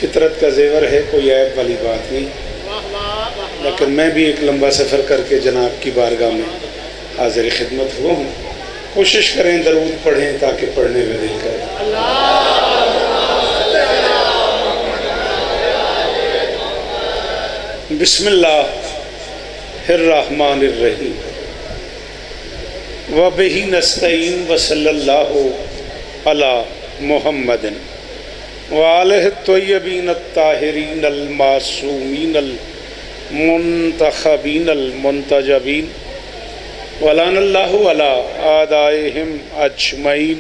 फितरत का जेवर है, कोई ऐब वाली बात नहीं। लेकिन मैं भी एक लंबा सफ़र करके जनाब की बारगाह में हाजिर खिदमत हुआ हूँ। कोशिश करें दरूद पढ़ें ताकि पढ़ने में दिल करें। बिस्मिल्लाहिर्रहमानिर्रहीम व बिही नस्तईन व सल्लल्लाहु अला मुहम्मदिन व आलिहि तय्यबीन अत्ताहिरीन अल मासूमीन अल मुंतखबीन अल मुंतजबीन वलानल्लाहु अला आदाइहिम अजमईन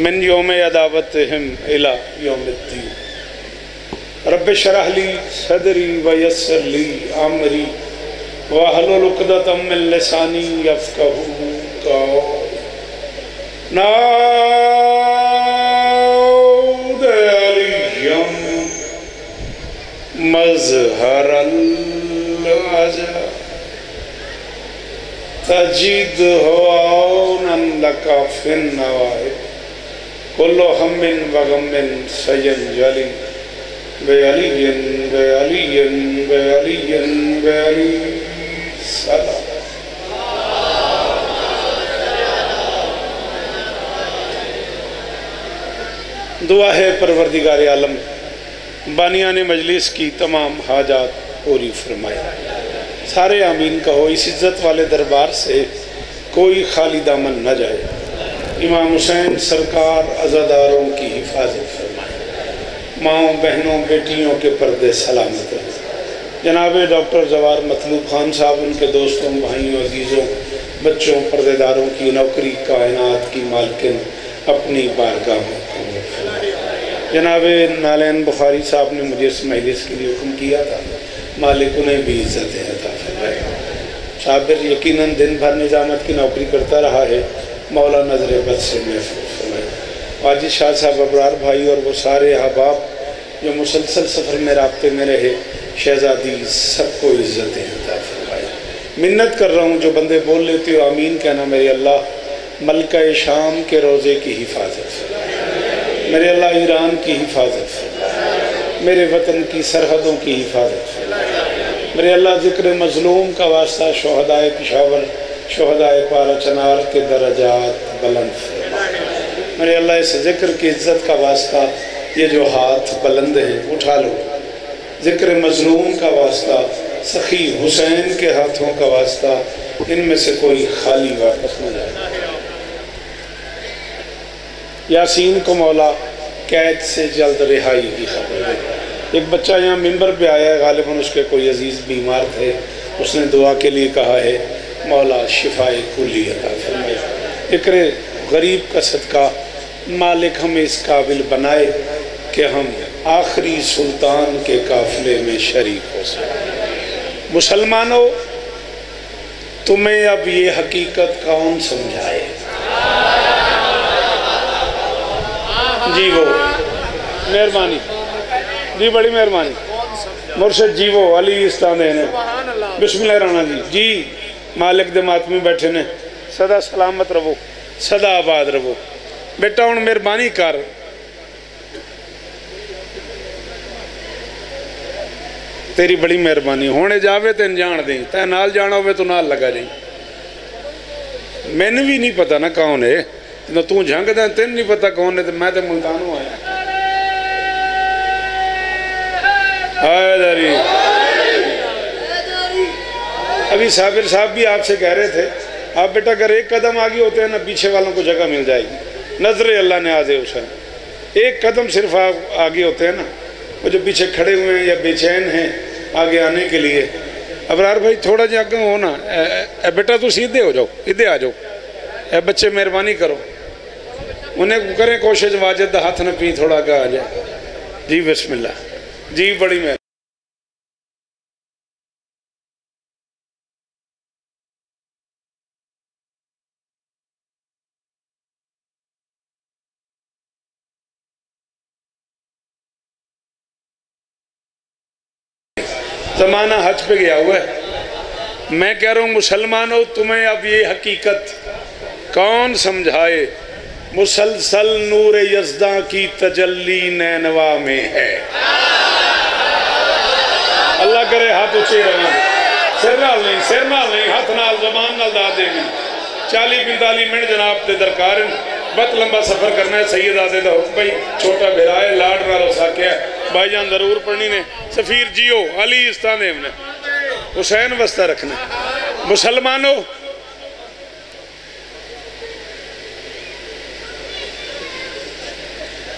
मिन यौम अदावतिहिम इला यौमिद्दीन। रब्बि शरह ली सदरी व यस्सिर ली अमरी वहलुल उक़दतम मिन लिसानी यफ़क़हू क़ौली। नाउदलियम मज़हरल अज़ा तजीद होनन लका फिन नवाए कुल्लु हम्मिन व गम्मिन सयंजली बेअलियन बेअलियन बेअलियन बेअली सलाम। दुआ है परवरदिगार आलम बानियाने मजलिस की तमाम हाजात पूरी फरमाए। सारे आमीन कहो। इस इज़्ज़त वाले दरबार से कोई खाली दामन न जाए। इमाम हुसैन सरकार अज़ादारों की हिफाजत फरमाए। माँओं बहनों बेटियों के पर्दे सलामत रहे। जनाब डॉक्टर जवार मतलूब खान साहब, उनके दोस्तों भाइयों अजीज़ों बच्चों पर्देदारों की नौकरी कायनात की मालकिन अपनी बारगाह में। जनाब नालैन बुखारी साहब ने मुझे इस मजलिस के लिए हुक्म किया था, मालिक उन्हें भी इज़्ज़त अता फरमाए। साबिर यकीनन दिन भर निज़ामत की नौकरी करता रहा है, मौला नज़र बद से महफूज फरमाए। वाजिद शाह साहब, अबरार भाई और वो सारे अहबाब जो मुसलसल सफ़र में राब्ते में रहे, शहज़ादी सबको इज़्ज़त अता फरमाए। मिन्नत कर रहा हूँ जो बंदे बोल लेते हो आमीन कहना। मेरे अल्लाह मलका शाम के रोज़े की हिफाजत फरमाए। मेरे अल्लाह ईरान की हिफाजत फरमाए। मेरे वतन की सरहदों की हिफाजत फरमाए। मेरे अल्लाह ज़िक्र मज़लूम का वास्ता शोहदाए पिशावर शोहदाए पारा चनार के दर्जात बुलंद फरमाए। मेरे अल्लाह इस ज़िक्र की इज़्ज़त का वास्ता ये जो हाथ बुलंद हैं उठा लो। ज़िक्र मज़लूम का वास्ता सखी हुसैन के हाथों का वास्ता, इनमें से कोई खाली वापस न जाए। यासीन को मौला कैद से जल्द रिहाई की खबर दे। एक बच्चा यहाँ मिंबर पे आया है, गालिबन उसके कोई अजीज़ बीमार थे, उसने दुआ के लिए कहा है मौला शिफाए कुली अता फरमाए। ज़िक्र गरीब का सदका मालिक हमें इस काबिल बनाए कि हम आखिरी सुल्तान के काफिले में शरीक हो सकें। मुसलमानों, तुम्हें अब ये हकीकत कौन समझाए? जी वो मेहरबानी जी, बड़ी मेहरबानी मुर्शद जी वो अली इस्तादे ने बिस्मिल्लाह राणा जी जी मालिक दे मातमी बैठे ने। सदा सलामत रवो, सदा आबाद रवो। बेटा हुण मेहरबानी कर, तेरी बड़ी मेहरबानी। होने जावे तेन जान दी, तै नाल जाना होवे तो नाल लगा जाई। मैनू भी नहीं पता ना कौन है, तो तू झंगदा तेन नहीं पता कौन है, तो मैं तो मुल्तानों आया। अभी साबिर साहब भी आपसे कह रहे थे, आप बेटा अगर एक कदम आगे होते हैं ना, पीछे वालों को जगह मिल जाएगी। नजरे अल्लाह ने आज़े हुसैन, एक कदम सिर्फ आगे होते हैं ना, वो जो पीछे खड़े हुए हैं या बेचैन हैं आगे आने के लिए। अबरार भाई थोड़ा जा आगे हो ना, बेटा तू सीधे हो जाओ, इधे आ जाओ। बच्चे मेहरबानी करो, उन्हें करें कोशिश, वाजिद हाथ न पी थोड़ा आगे आ जाए। जी बिस्मिल्लाह जी, बड़ी मेहरबानी। ज़माना हज पे गया हुआ है। मैं कह रहा हूँ मुसलमानों, तुम्हें अब ये हकीकत कौन समझाए? मुसलसल नूर यज़दा की तजल्ली नैनवा में है। अल्लाह करे हाथ उचे रहना, सिर नाल नहीं हाथ नाल जबान नाल दा देगी। 40-45 मिनट जनाब के दरकार, बहुत लंबा सफर करना है। सैयद आदे का हुक्म भाई, छोटा बेरा है, लाड नाल साकिया भाईजान जरूर पढ़नी ने। सफीर जियो अली इस्तानेम ने हुसैन वस्ता रखना। मुसलमानों,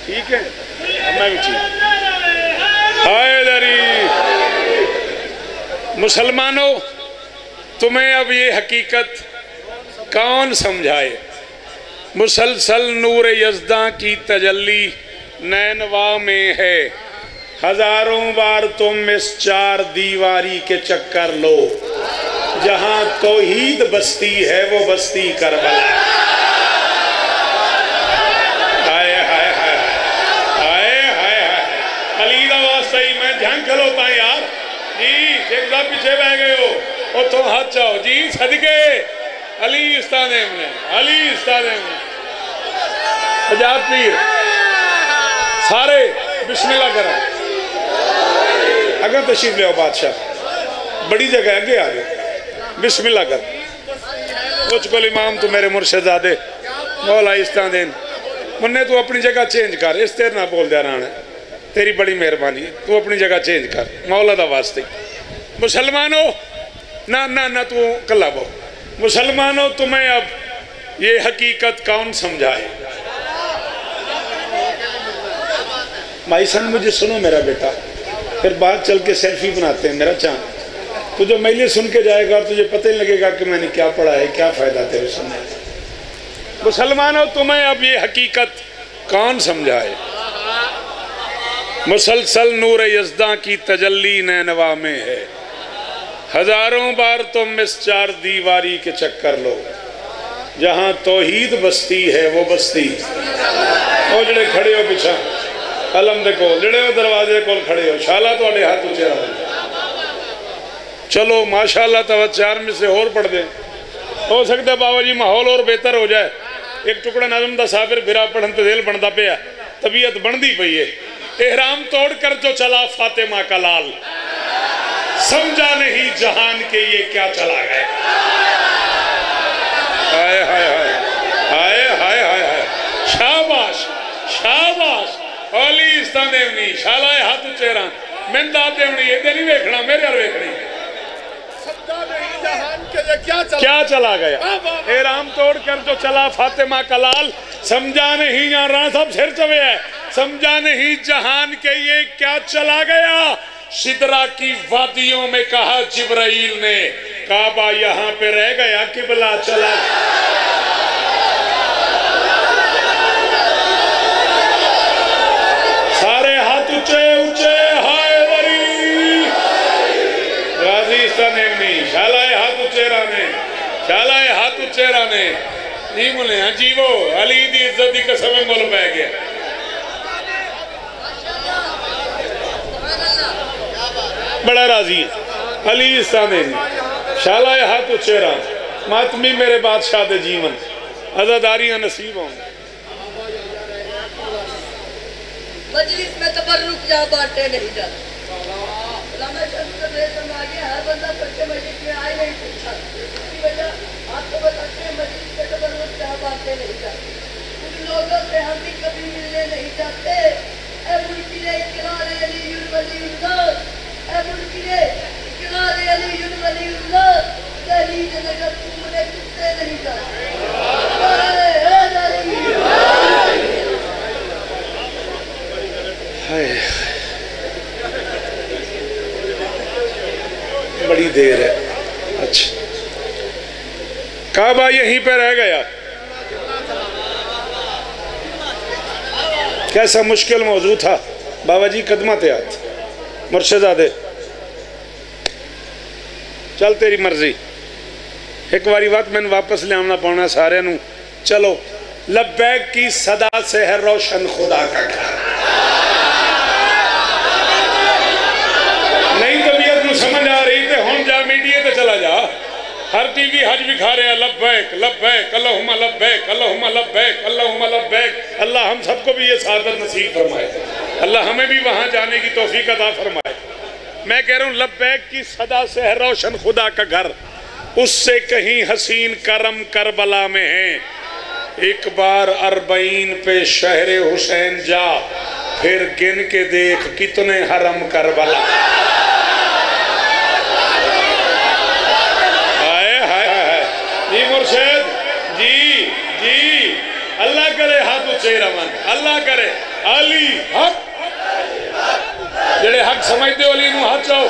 ठीक है, मैं भी ठीक। मुसलमानों, तुम्हें अब ये हकीकत कौन समझाए? मुसलसल नूर यज़दा की तजल्ली नैनवा में है। हजारों बार तुम इस चार दीवारी के चक्कर लो, जहां तौहीद बस्ती है वो बस्ती करबला। हाय हाय हाय हाय हाय हाय। अली दा वास्ता ही मैं झंक खलोता यार जी। एक बार पीछे बह गए हो, उतो हाथ चाहो जी सदके अली इस्तानेम ने, अली इस्तानेम ने। आजाद पीर सारे बिस्मिल्लाह करो। अगर तशरीफ ले बादशाह, बड़ी जगह आगे आ गए, बिस्मिल्लाह कर। कुछ को इमाम तू मेरे मुर्शदादे मौला इस्तानेम, मुन्ने तू अपनी जगह चेंज कर। इस तेरे ना बोल दिया राना, तेरी बड़ी मेहरबानी है, तू अपनी जगह चेंज कर मौला दा वास्ते। मुसलमानों, ना ना ना तू कला बो। मुसलमानों, तुम्हें अब ये हकीकत कौन समझाए? भाई सन मुझे सुनो मेरा बेटा, फिर बात चल के सेल्फी बनाते हैं मेरा चांद। तू जो मैले सुन के जाएगा तुझे पता ही लगेगा कि मैंने क्या पढ़ा है, क्या फायदा तेरे सुनने। मुसलमानों, तुम्हें अब ये हकीकत कौन समझाए? मुसलसल नूर यज़दा की तजल्ली नैनवा में है। हजारों बार तुम इस चार दीवारी के चक्कर लो, जहां तौहीद बस्ती है वो बस्ती। ओ जड़े खड़े हो पिछा अलम दे कोल, जड़े हो दरवाजे कोल खड़े हो, शाला तुहाडे हाथ उचे रहो। चलो माशाअल्लाह तव 4 में से और पढ़ दे। हो सकता है बाबा जी माहौल और बेहतर हो जाए। एक टुकड़ा नज़म दा साबिर फिरा पढ़न ते दिल बनता पिया, तबीयत बनती पई है। एहराम तोड़ कर जो चला फातिमा का लाल, समझा नहीं जहान के ये क्या चला गए। हाय हाय हाय हाय हाय हाय हाय। शाबाश शाबाश अली इस्तानेवनी, शालाए हाथ चेहरा मैं दाद देवनी, ये नहीं वेखना मेरे हल वेखनी। क्या चला गया? एहराम तोड़ कर जो चला फातिमा का लाल, समझा नहीं, यहाँ राणा साहब सिर चवे है, समझा नहीं जहान के ये क्या चला गया। सिदरा की वादियों में कहा जिब्राइल ने, काबा यहाँ पे रह गया किबला चला। सारे हाथ ऊंचे ऊंचे, हाय वरी गाजी इस्तानेवनी, शालाए हाथ ऊंचे राने, शालाए हाथ ऊंचे राने। जी मुने हाँ जीवो, अली दी इज्जत की कसम मुल पै गया। बड़ा राजी है अली इस्तानेवनी, शालाए हाथ ऊंचे रान। मातमी मेरे बादशाह दे जीवन, आजादारियां नसीब हों। मजलिस में तबर्रुक जा बांटे नहीं जाते। हर बंदा सच्चे मस्जिद में आए नहीं पूछा, इसकी वजह आपको बताते हैं मस्जिद में तबर्रुक जा बांटे नहीं जाते। उन लोगों से हम भी कभी मिलने नहीं जाते। ऐ मुल्किने इकरार अली वलीउल्लाह, ऐ मुल्किने इकरार अली वलीउल्लाह, दहलीज नजर तुमने कुत्ते नहीं जाते। बड़ी देर है। अच्छा, काबा यहीं पे रह गया। कैसा मुश्किल मौजू था। बाबा जी कदमा ते हाथ, मुर्शदादे चल तेरी मर्जी। एक बारी बात मैंने वापस लिया पाना सारे नू। चलो लब्बैक की सदा से है रोशन खुदा का घर। नहीं तबीयत नू समझ आ रही तो हम जा मीडिया ते चला जा। हर टीवी असी भी हज विखा रहे हैं, लब्बैक लब्बैक अल्लाहुम्मा लब्बैक अल्लाहुम्मा लब्बैक अल्लाहुम्मा लब्बैक। अल्लाह हम सबको भी ये सादत नसीब फरमाए, अल्लाह हमें भी वहाँ जाने की तौफीक अता फरमाए। मैं कह रहा हूँ लब्बैक की सदा से है रोशन खुदा का घर, उससे कहीं हसीन करम करबला में है। एक बार अरबईन पे शहरे हुसैन जा, फिर गिन के देख कितने हरम करबला। हाय हाय हाय जी मुर्शिद जी जी, अल्लाह करे हाथ ऊंचे रवन, अल्लाह करे अली हक, जेड़े हक समझते हो अली हाथ चाहो,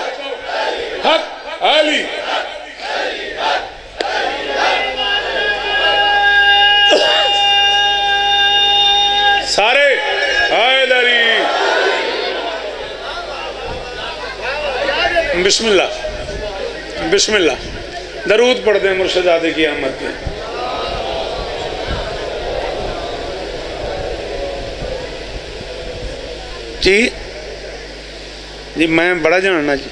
हक अली। सारे हैदरी बिस्मिल्लाह बिस्मिल्लाह दरूद पढ़ते हैं मुर्शिदादे की आमद पे। जी जी मैं बड़ा जानना जी।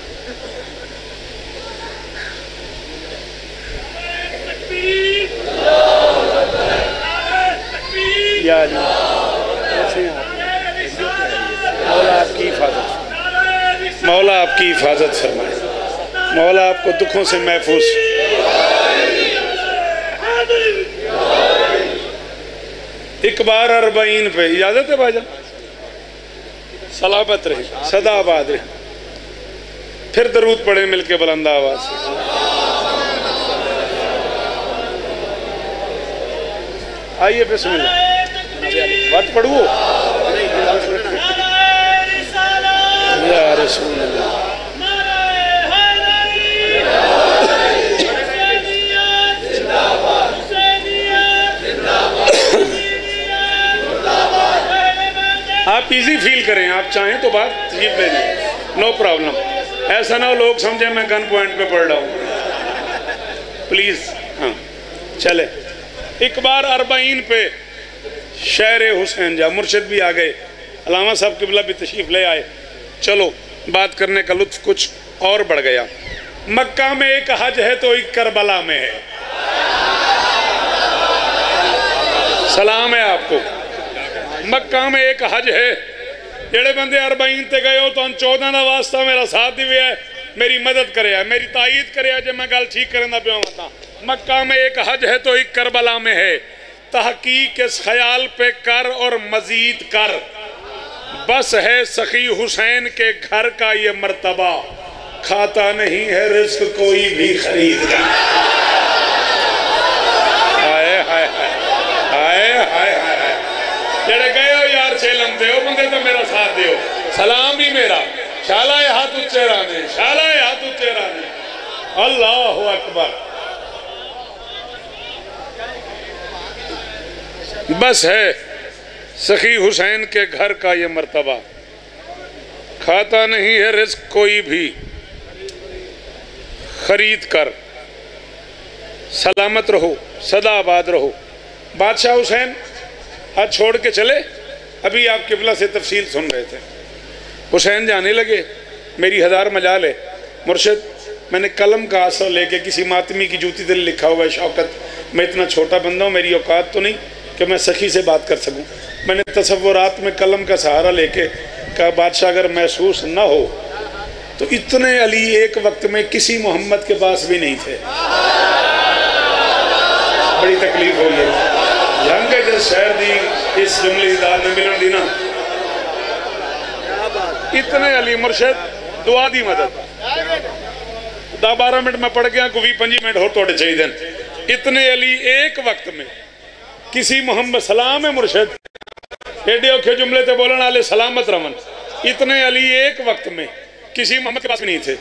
या जी मौला आपकी हिफाजत, मौला आपकी हिफाजत फरमाए, मौला आपको दुखों से महफूज। एक बार अरबईन पे इजाजत है भाईजान, सलामत रहे सदा आबाद रहे। फिर दरूद पढ़े मिलके बुलंद आवाज से। आइए बिस्मिल्लाह बात पढ़ू या रसूल अल्लाह। आप इजी फील करें, आप चाहें तो बात तकलीफ ले लें, नो प्रॉब्लम। ऐसा ना हो लोग समझे मैं गन पॉइंट पे पढ़ रहा हूँ, प्लीज। हाँ चले। एक बार अरबईन पे शहर हुसैन जा, मुर्शिद भी आ गए, अलामा साहब किबला भी तशरीफ ले आए। चलो बात करने का लुत्फ कुछ और बढ़ गया। मक्का में एक हज है तो एक करबला में है। सलाम है आपको। मक्का में एक हज है, जेड़े बंदे अरबईन ते गए हो तो 14 का वास्ता मेरा साथ दिवे है, मेरी मदद करे, मेरी तायीद करे जे मैं गल ठीक करना पिया बता। मक्का में एक हज है तो एक करबला में है। तहकीक इस ख्याल पे कर और मजीद कर, बस है सखी हुसैन के घर का ये मर्तबा, खाता नहीं है रिस्क कोई भी खरीद कर। हाय हाय हाय हाय हाय, जेड़े गए हो यार छेलम दे बंदे तो मेरा साथ दियो, सलाम भी मेरा। शाला हाथ उच्चे रहने, शाला हाथ उच्चे रहने। अल्लाह अकबर। बस है सखी हुसैन के घर का ये मर्तबा, खाता नहीं है रिस्क कोई भी खरीद कर। सलामत रहो सदा आबाद रहो। बादशाह हुसैन हाथ छोड़ के चले, अभी आप किबला से तफसील सुन रहे थे। हुसैन जाने लगे, मेरी हज़ार मजाल है मुर्शिद, मैंने कलम का आसर लेके किसी मातमी की जूती दिल लिखा हुआ है शौकत, मैं इतना छोटा बंदा हूँ, मेरी औकात तो नहीं कि मैं सखी से बात कर सकूं। मैंने तसव्वुरात में कलम का सहारा लेके कहा बादशाह अगर महसूस ना हो तो इतने अली एक वक्त में किसी मोहम्मद के पास भी नहीं थे। बड़ी तकलीफ हो गई जंग जिस शहर दी इस जुमले दाल में मिलन दी ना, इतने अली मुर्शिद दुआ दी मदद 10-12 मिनट में पढ़ गया, 20-25 मिनट हो थोड़े चाहिए। इतने अली एक वक्त में किसी मोहम्मद, सलाम है मुर्शिद, एडे औखे जुमले ते बोलने वाले सलामत रमन। इतने अली एक वक्त में किसी मोहम्मद के पास भी नहीं थे।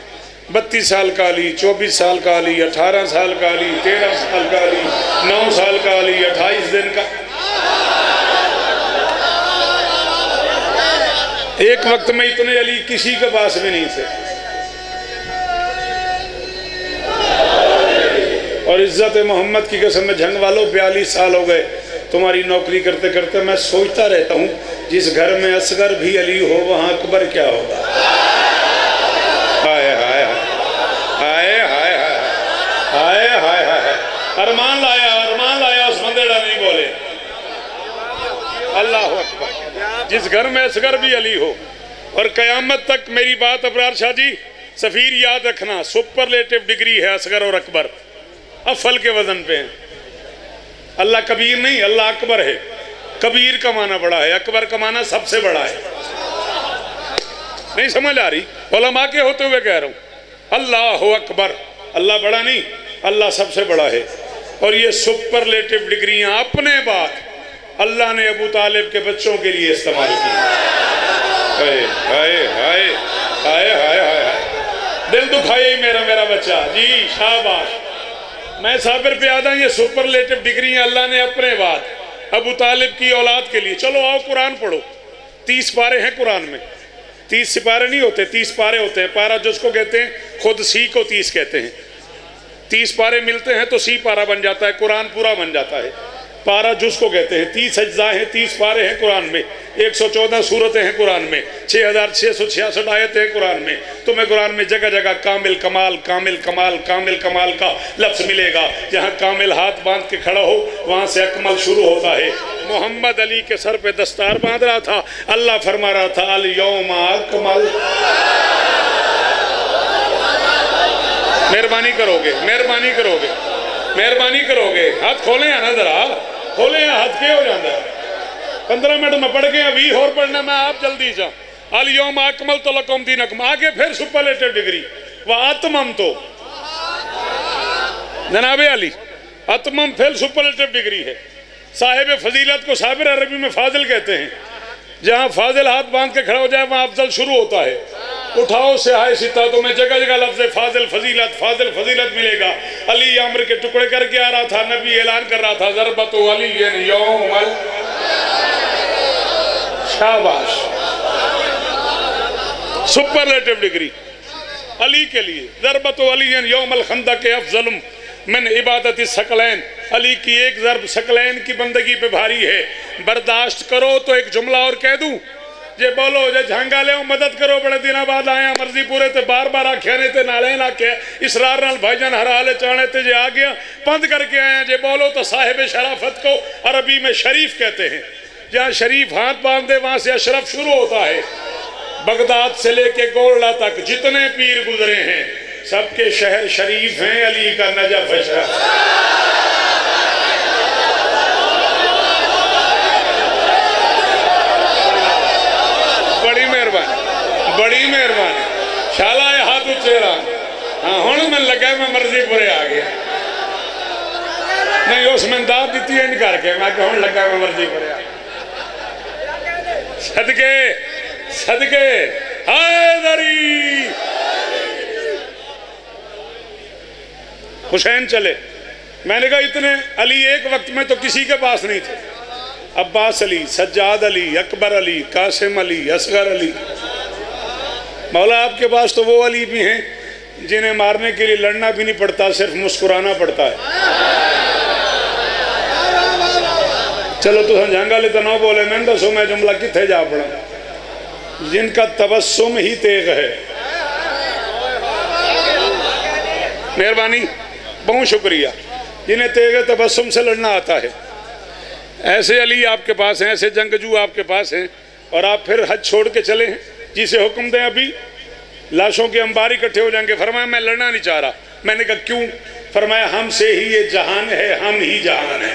32 साल का अली, 24 साल का अली, 18 साल का अली, 13 साल का अली, 9 साल का अली, 28 दिन का। एक वक्त में इतने अली किसी के पास भी नहीं थे। और इज्जत मोहम्मद की कसम में जंग वालों 42 साल हो गए तुम्हारी नौकरी करते करते। मैं सोचता रहता हूँ जिस घर में असगर भी अली हो वहाँ अकबर क्या होगा। हाय हाय हाय हाय हाय हाय हाय हाय हाय। जिस घर में असगर भी अली हो। और क़यामत तक मेरी बात अबरार शाह जी सफ़ीर याद रखना, सुपरलेटिव डिग्री है असगर और अकबर, अफल के वजन पे हैं। अल्लाह कबीर नहीं, अल्लाह अकबर है। कबीर का माना बड़ा है, अकबर का माना सबसे बड़ा है। नहीं समझ आ रही? उलमा के होते हुए कह रहा हूँ, अल्लाह हो अकबर, अल्लाह बड़ा नहीं, अल्लाह सबसे बड़ा है। और ये सुपरलेटिव डिग्रियां अपने बात अल्लाह ने अबू तालिब के बच्चों के लिए इस्तेमाल की। हाय हाय हाय हाय हाय हाय, दिल दुखाए मेरा बच्चा जी, शाबाश। मैं साबिर पे आता, ये सुपरलेटिव डिग्री अल्लाह ने अपने बाद अबू तालिब की औलाद के लिए। चलो आओ कुरान पढ़ो, 30 पारे हैं कुरान में। 30 सिपारे नहीं होते, 30 पारे होते हैं। पारा जिसको कहते हैं, खुद सी को 30 कहते हैं। 30 पारे मिलते हैं तो सी पारा बन जाता है, कुरान पूरा बन जाता है। पारा जिसको कहते हैं, 30 अज्जा हैं, 30 पारे हैं कुरान में, 114 सूरतें हैं कुरान में, 6666 आयतें हैं कुरान में। तुम्हें कुरान में जगह जगह कामिल कमाल कामिल कमाल कामिल कमाल का लफ्ज़ मिलेगा। जहाँ कामिल हाथ बांध के खड़ा हो वहाँ से अकमल शुरू होता है। मोहम्मद अली के सर पे दस्तार बांध रहा था, अल्लाह फरमा रहा था अल यौमा अकमल। मेहरबानी करोगे, मेहरबानी करोगे, मेहरबानी करोगे। हाथ खोले ना जरा, खोले हाथ के हो जाता है। 15 मिनट में पढ़ गया, 20 और पढ़ना मैं आप जल्दी जा। अल यौम अकमल तो लकुम दीनकुम, आगे फिर सुपरलेटिव डिग्री व अतमम तो जनाबे अली, अतमम फिर सुपरलेटिव डिग्री है। साहिब फजीलत को साबिर अरबी में फाजिल कहते हैं। जहाँ फाजिल हाथ बांध के खड़ा हो जाए वहाँ अफजल शुरू होता है। उठाओ से हाय सीता, तो मैं जगह जगह लफ्ज़ फाजिल फजीलत मिलेगा। अली अम्र के टुकड़े करके आ रहा था, नबी ऐलान कर रहा था ज़रबत अली यौमल, शाबाश, सुपरलेटिव डिग्री अली के लिए। ज़रबत अली यौमल खंदक अफज़ल मन इबादत सकलैन, अली की एक ज़रब सकलैन की बंदगी पे भारी है। बर्दाश्त करो तो एक जुमला और कह दूं, जे बोलो जे झांगा ले मदद करो, बड़े दिन बाद आया मर्जी पूरे ते बार बार आख्या ने ते नाले ना के इसरार नाल भाईजान हरा ले चाहने ते जे आ गया बंद करके आया। जे बोलो तो साहिब शराफत को अरबी में शरीफ कहते हैं। जहाँ शरीफ हाथ बांध दे वहाँ से अशरफ शुरू होता है। बगदाद से लेके गोल्डा तक जितने पीर गुजरे हैं सबके शहर शरीफ हैं। अली का नजफ अशरफ, बड़ी मेहरबानी, बड़ी मेहरबानी। शाला ये हाथ उच्चे रहा। हाँ हुण मैं लगा मैं मर्जी पूरे आ गया। नहीं उसमें दाद दी इन करके मैं हूँ लगा मैं मर्जी पूरे आ गया। सदके सदके हैदरी हुसैन चले। मैंने कहा इतने अली एक वक्त में तो किसी के पास नहीं थे। अब्बास अली, सज्जाद अली, अकबर अली, कासिम अली, असगर अली। मौला आपके पास तो वो अली भी हैं जिन्हें मारने के लिए लड़ना भी नहीं पड़ता, सिर्फ मुस्कुराना पड़ता है। चलो तो झांगा ले तो ना बोले, मैंने दसो मैं जुमला किथे जा पड़ा। जिनका तबस्सुम ही तेग है। मेहरबानी, बहुत शुक्रिया। जिन्हें तेग तबस्सुम से लड़ना आता है, ऐसे अली आपके पास हैं, ऐसे जंगजू आपके पास हैं। और आप फिर हज छोड़ के चले हैं। जिसे हुक्म दें अभी लाशों के अंबार इकट्ठे हो जाएंगे। फरमाया मैं लड़ना नहीं चाह रहा। मैंने कहा क्यों? फरमाया हमसे ही ये जहान है, हम ही जहान है।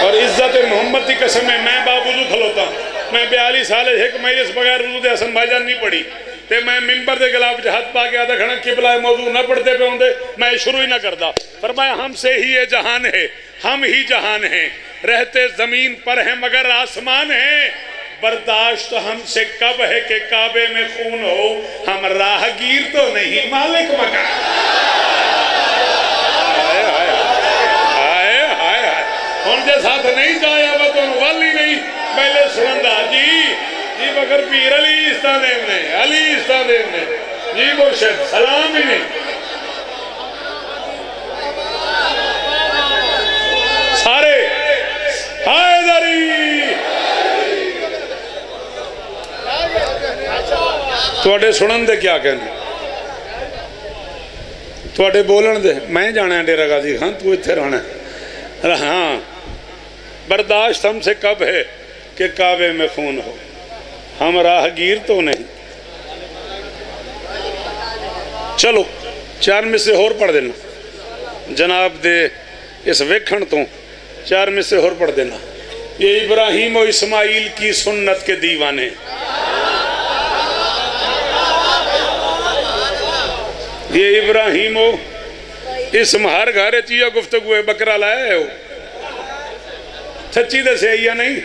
और इज्जत मोहम्मद की कसम है मैं बावजूद खलोता। मैं 42 साल एक मजलिस बगैर वज़ू हसन भाईजान नहीं पढ़ी ते मैं मिंबर के खिलाफ हाथ पा के आधा खड़ा किबला मौजू न पढ़ते पे होंगे मैं शुरू ही ना करता। फरमाया हमसे ही ये जहान है, हम ही जहान हैं। रहते जमीन पर हैं मगर आसमान है। बर्दाश्त हमसे कब है कि काबे में खून हो, हम राहगीर तो नहीं मालिक मकान। उनके साथ नहीं जाया वो तो वाली नहीं पहले सुनंदा जी बकर पीर अली इस्तादेव ने, अली इस्तादेव ने जी मुर्शिद सलाम ही नहीं। सारे हैदरी थोड़े सुनन दे क्या कहने, थोड़े बोलन दे। मैं जाना डेरा गाजी खान, तू इत्थे रहना। हाँ बर्दाश्त हमसे कब है कि काबे में खून हो, हम राहगीर तो नहीं। चलो 4 में से होर पढ़ देना जनाब दे इस वेखण तो 4 में से होर पढ़ देना। ये इब्राहिम और इस्माइल की सुन्नत के दीवाने, ये इब्राहिम हो इस हर घर चीजा गुफ्तगू है। बकरा लाया हो सच्ची दसे या नहीं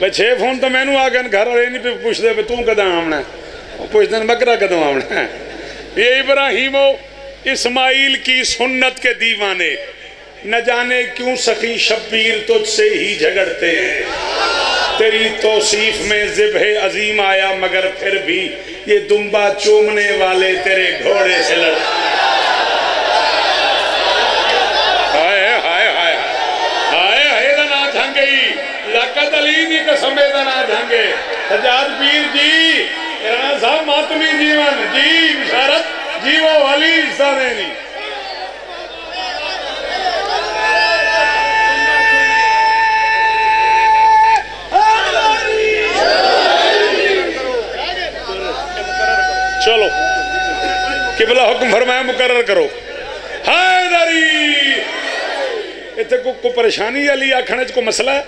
भाई 6 फोन तो मैनू आ गए घर वाले नहीं पूछते तू कद आना, पूछते बकरा कदों आना। ये इब्राहिम हो इस्माइल की सुन्नत के दीवाने, न जाने क्यों सखी शब्बीर तुझसे ही झगड़ते हैं। तेरी तौसीफ में ज़िब्हे अजीम आया मगर फिर भी ये दुम्बा चूमने वाले तेरे घोड़े से लड़। हाय हाय हाय हाय हाय दना झंगई लकत अली दी कसमे दना झंगे। सजाद पीर जी राणा साहब मातमी जीवन जी बिशारत जीवो वाली साने नहीं। चलो किबला हुक्म फरमाया मुकर्रर करो। हैदरी इतने को परेशानी वाली आखने को मसला है।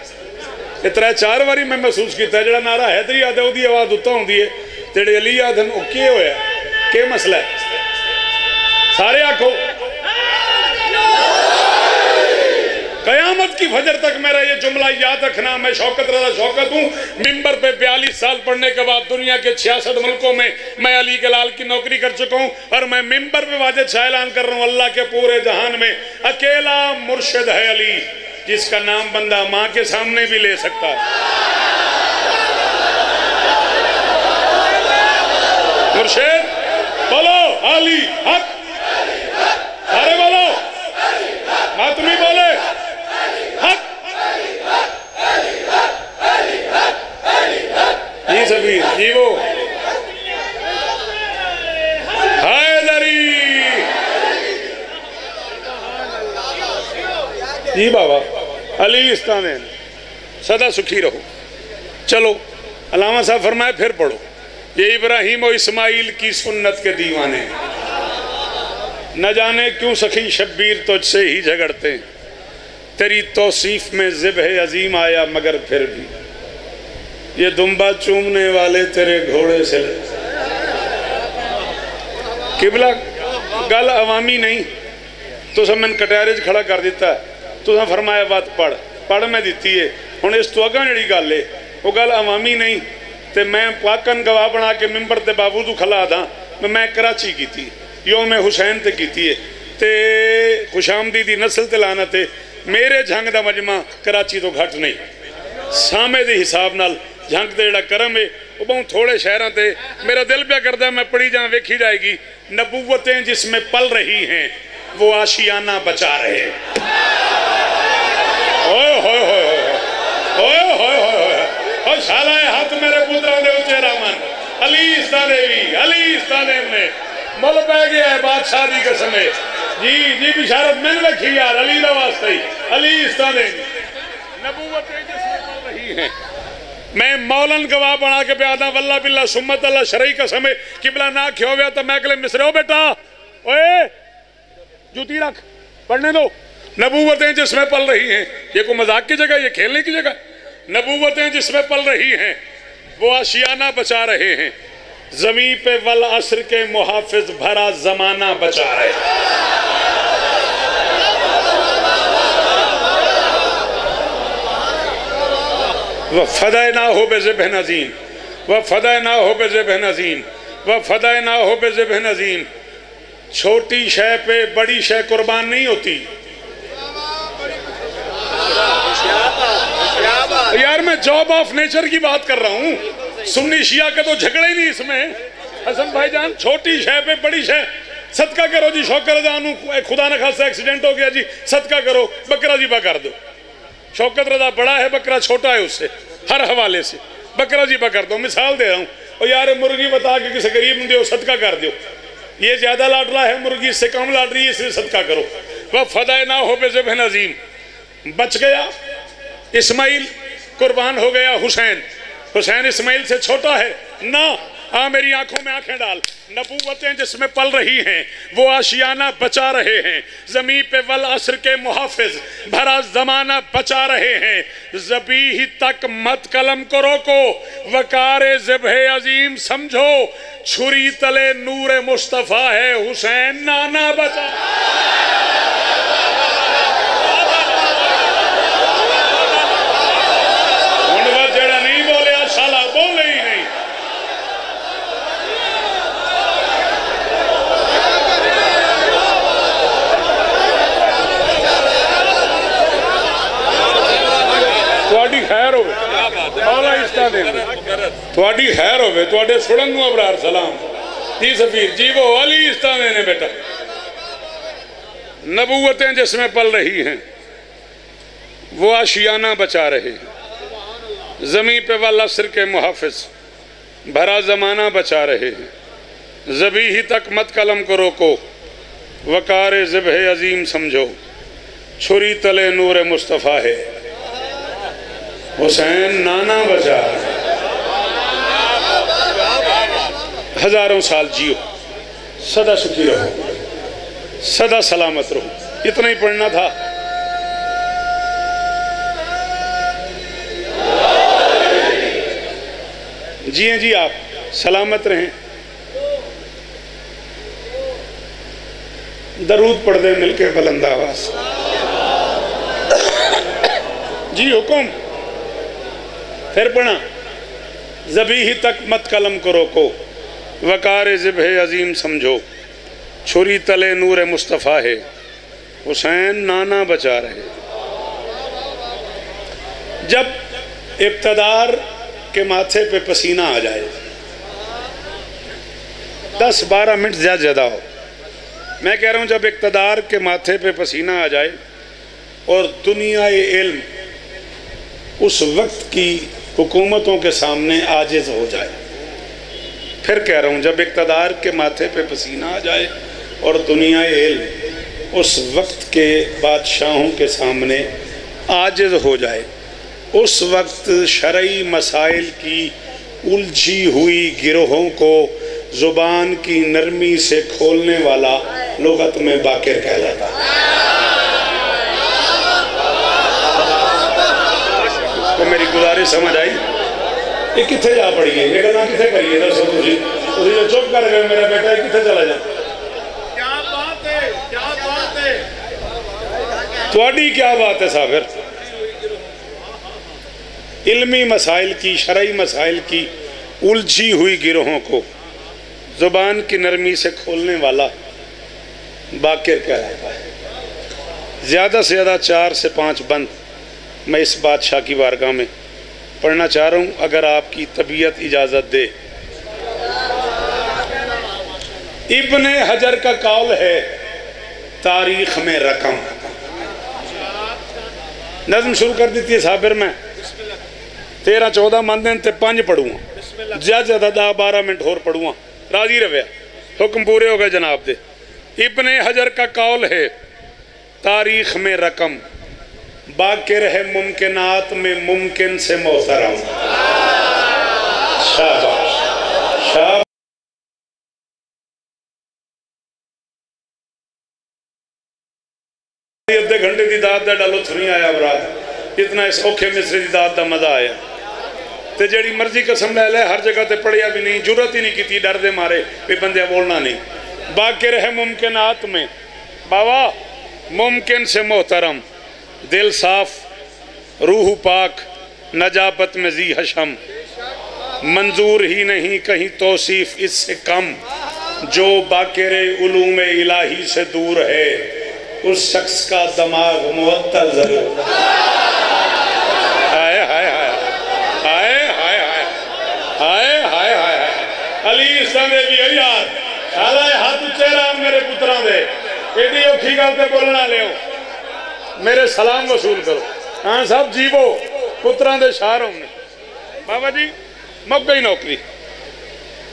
3-4 बारी मैं महसूस किया जो नारा हैदरी आदे वो आवाज़ उत्ता होती है, जेडे अली आदन के होया के मसला है। सारे आखो कयामत की फजर तक मेरा ये जुमला याद रखना। मैं शौकत रज़ा शौकत हूँ, मिंबर पे 42 साल पढ़ने के बाद दुनिया के 66 मुल्कों में मैं अली के लाल की नौकरी कर चुका हूँ और मैं मिंबर पे वाजिब सा ऐलान कर रहा हूँ, अल्लाह के पूरे जहान में अकेला मुर्शिद है अली जिसका नाम बंदा माँ के सामने भी ले सकता है। मुर्शिद बोलो, अली हक, अरे बोलो, मातमी बोले हक। जी सभी जी वो हैदरी जी बाबा अली इस्ताने सदा सुखी रहो। चलो अल्लामा साहब फरमाए फिर पढ़ो। ये इब्राहिम और इस्माइल की सुन्नत के दीवाने, न जाने क्यों सखी शब्बीर तुझसे ही झगड़ते हैं। तेरी तौसीफ में ज़िब्हे अजीम आया मगर फिर भी ये दुम्बा चूमने वाले तेरे घोड़े से। किबला गल अवामी नहीं तो सब मैंने कटहरे च खड़ा कर दिता है। तुसा फरमाया बात पढ़ पढ़ मैं दी है। हुण इस तो अगा जी गल है वो गल अवामी नहीं तो मैं पाकन गवाह बना के मिंबर ते बाबू तू खला दा। मैं कराची की योम हुसैन ते की है ते खुशामदी दी नस्ल ते लानत है। मेरे जंग का मजमा कराची तो घट नहीं। सामे के हिसाब नाल जंग का जोड़ा करम है वो बहुत थोड़े शहरों से मेरा दिल प्या करता मैं पढ़ी जा वेखी जाएगी। नबूवतें जिसमें पल रही हैं वो आशियाना बचा रहे हैं। ओए होए होए होए होए होए शाला हाथ मेरे पुत्रा दे उच्चे रामन अली इस्तादेव ने मुल पै गया है बादशाह की कसम जी जी बिशारत मैंने रखी यार अली का वास्ते ही अली इस्तादेव नबूवतें जिसमें पल रही हैं। मैं मौलन गवाह बना के प्यादा वल्ला बिल्ला सुम्मत अल्लाह शरई कसम किबला ना खियो गया तो मैं अगले मिसरे हो बेटा ओए जूती रख पढ़ने दो। नबूवतें जिसमें पल रही हैं, ये कोई मजाक की जगह, ये खेलने की जगह। नबूवतें जिसमें पल रही हैं वो आशियाना बचा रहे हैं। जमीन पे वल असर के मुहाफिज भरा जमाना बचा रहे हैं। वह फदाए ना हो बेज़िब्ह नज़ीम, वह फदाए ना हो बेज़िब्ह नज़ीम, वह फदाए ना हो बेज़िब्ह नज़ीम। छोटी शय पे बड़ी शय कुर्बान नहीं होती। यार मैं जॉब ऑफ नेचर की बात कर रहा हूँ। सुन्नी शिया का तो झगड़ा ही नहीं इसमें। हसन भाईजान छोटी शय पे बड़ी शय सदका करो जी। शौकत रज़ा खुदा न खासा एक्सीडेंट हो गया जी सदका करो बकरा ज़िबा कर दो। शौकत रज़ा बड़ा है बकरा छोटा है उससे हर हवाले से बकरा ज़िबा कर दो। मिसाल दे रहा हूँ और यार मुर्गी बता के किसी गरीब दो सदका कर दो। ये ज़्यादा लाडला है मुर्गी इससे कम लाड रही है इसलिए सदका करो। वह फदाए ना हो बेज़िब्ह नज़ीम बच गया इस्माइल कुर्बान हो गया, हुसैन इस्माइल से छोटा है ना। मेरी आंखों में आंखें डाल, नबूवतें जिसमें पल रही हैं वो आशियाना बचा रहे हैं, ज़मीं पे वल असर के मुहाफिज भरा ज़माना बचा रहे हैं। ज़बीह तक मत कलम को रोको, वकारे ज़िब्हे अजीम समझो, छुरी तले नूर मुस्तफ़ा है, हुसैन नाना बचा। जेड़ा नहीं बोलिया साला बोले ही नहीं। थोड़ी खैर होवे, मौला इस्ता दे थोड़ी खैर होवे, थोड़े सुड़ंगों अबरार सलाम जी सफीर जी वो अली इस्ता देने बेटा। नबूवतें जिसमें पल रही हैं वो आशियाना बचा रहे हैं, ज़मीं पे वल असर के मुहाफिज भरा ज़माना बचा रहे हैं। ज़बीह तक मत कलम को रोको, वकारे ज़िब्हे अजीम समझो, छुरी तले नूर मुस्तफ़ा है, हुसैन नाना बचा। हजारों साल जियो, सदा सुखी रहो, सदा सलामत रहो। इतना ही पढ़ना था। जिए जी आप सलामत रहें। दरूद पढ़ दे मिलके बुलंद आवाज जी हुक्म। फिर पढ़ा, ज़बीह तक मत कलम को रोको, वकारे ज़िब्हे अजीम समझो, छुरी तले नूर मुस्तफ़ा है, हुसैन नाना बचा रहे। जब इब्तदार के माथे पे पसीना आ जाए, 10-12 मिनट ज़्यादा हो, मैं कह रहा हूँ जब इक़्तिदार के माथे पे पसीना आ जाए और दुनिया इल्म उस वक्त की हुकूमतों के सामने आजिज़ हो जाए। फिर कह रहा हूँ जब इक़्तिदार के माथे पे पसीना आ जाए और दुनिया इल्म उस वक्त के बादशाहों के सामने आजिज़ हो जाए, उस वक्त शरई मसाइल की उलझी हुई गिरोहों को ज़ुबान की नरमी से खोलने वाला लुगत में बाकिर कहलाता है। तो मेरी गुजारिश समझ आई? ये किथे जा पड़ी है, ये गल्लां किथे करिए दसो तुसीं जो चुप कर गए मेरा बेटा, ये किथे चला जा? क्या बात है, क्या बात है, तुहाडी क्या बात है साबिर? इल्मी मसाइल की, शरई मसाइल की उलझी हुई गिरोहों को ज़ुबान की नरमी से खोलने वाला बाकिर कहलाता है। ज़्यादा से ज़्यादा 4 से 5 बंद मैं इस बादशाह की बारगाह में पढ़ना चाह रहा हूँ, अगर आपकी तबीयत इजाज़त दे। इब्ने हजर का कौल है तारीख में रकम। नज़म शुरू कर दी थी साबिर में 13-14 मंद ते 5 पढ़ूँगा, ज़्यादा 10-12 मिनट होर पढ़ूँगा, राजी रवैया, हुक्म पूरे हो गए जनाब दे। इब्ने हजर का कौल है तारीख में रकम, बाकिर है मुमकिनात में मुमकिन से मोहतरम। शाबाश शाबाश। अद्धे घंटे की दात का डालो नहीं आया बरात, इतना इस औखे मिसरे की दात का मजा आया। तो जड़ी मर्जी कसम ले ले, हर जगह ते पढ़िया भी नहीं, जरूरत ही नहीं की, डर दे मारे भी बंदे बोलना नहीं। बाकिर है मुमकिनात में बाबा मुमकिन से मोहतरम, दिल साफ रूह पाक नजाबत में जी हशम, मंजूर ही नहीं कहीं तौसीफ इससे कम, जो बाकिर उलूम इलाही से दूर है उस शख्स का दिमाग मुअत्तल जरूर। हाय हाय हाय हाय हाय हाय हाय हाय हाय अली संदे भी यार साला हाथ चेहरा मेरे पुत्रा दे एडी औखी गल ते बोलना लियो, मेरे सलाम वसूल करो। हाँ साहब जीवो पुत्रा दे शार होने बाबा जी मुक गई नौकरी।